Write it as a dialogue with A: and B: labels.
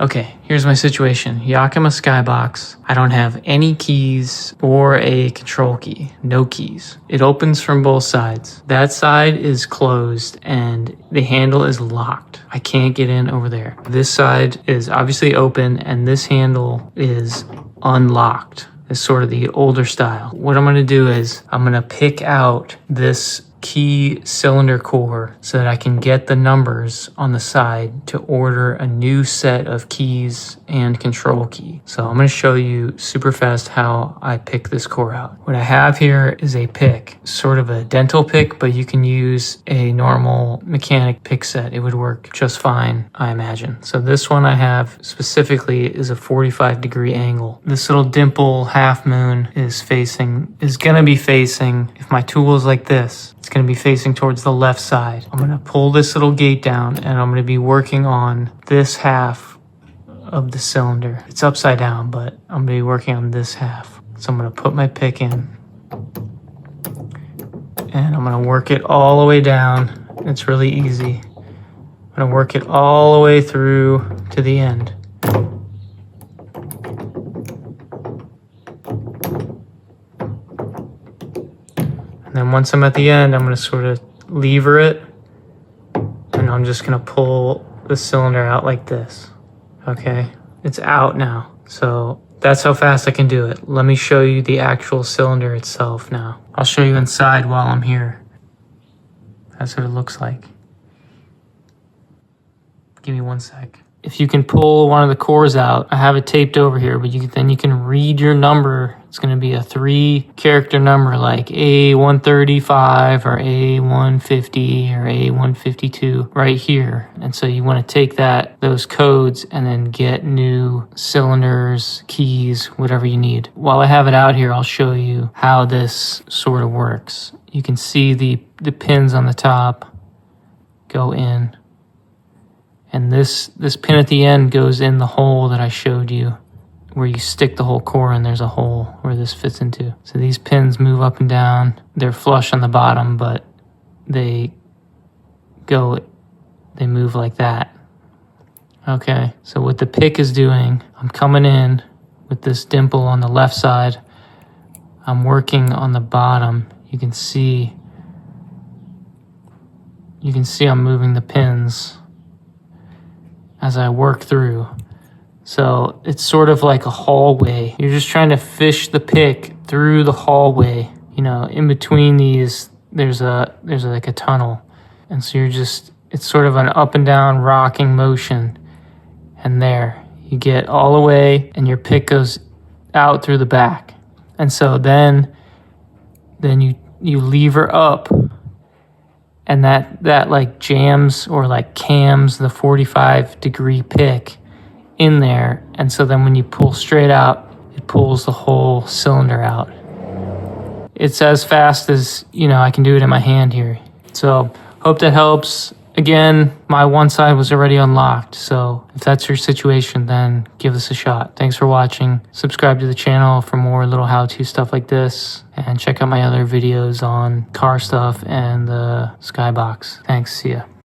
A: Okay, here's my situation. Yakima SKYBox. I don't have any keys or a control key. No keys. It opens from both sides. That side is closed and the handle is locked. I can't get in over there. This side is obviously open and this handle is unlocked. It's sort of the older style. What I'm gonna do is I'm gonna pick out this key cylinder core so that I can get the numbers on the side to order a new set of keys and control key. So I'm going to show you super fast how I pick this core out. What I have here is a pick, sort of a dental pick, but you can use a normal mechanic pick set. It would work just fine, I imagine. So this one I have specifically is a 45-degree angle. This little dimple half moon is going to be facing, if my tool is like this, it's going to be facing towards the left side. I'm going to pull this little gate down and I'm going to be working on this half of the cylinder. It's upside down, but I'm going to be working on this half. So I'm going to put my pick in and I'm going to work it all the way down. It's really easy. I'm going to work it all the way through to the end. And then once I'm at the end, I'm going to sort of lever it and I'm just going to pull the cylinder out like this. Okay, it's out now. So that's how fast I can do it. Let me show you the actual cylinder itself now. I'll show you inside while I'm here. That's what it looks like. Give me one sec. If you can pull one of the cores out, I have it taped over here, but then you can read your number. It's going to be a 3-character number like A135 or A150 or A152 right here. And so you want to take those codes and then get new cylinders, keys, whatever you need. While I have it out here, I'll show you how this sort of works. You can see the pins on the top go in. And this pin at the end goes in the hole that I showed you, where you stick the whole core in, there's a hole where this fits into. So these pins move up and down. They're flush on the bottom, but they move like that. Okay, so what the pick is doing, I'm coming in with this dimple on the left side. I'm working on the bottom. You can see I'm moving the pins as I work through. So it's sort of like a hallway. You're just trying to fish the pick through the hallway. You know, in between these, there's like a tunnel. And so it's sort of an up and down rocking motion. And there, you get all the way and your pick goes out through the back. And so then you lever up and that like jams or like cams the 45-degree pick in there. And so then when you pull straight out, it pulls the whole cylinder out. It's as fast as, I can do it in my hand here. So hope that helps. Again, my one side was already unlocked. So if that's your situation, then give this a shot. Thanks for watching. Subscribe to the channel for more little how-to stuff like this. And check out my other videos on car stuff and the SkyBox. Thanks. See ya.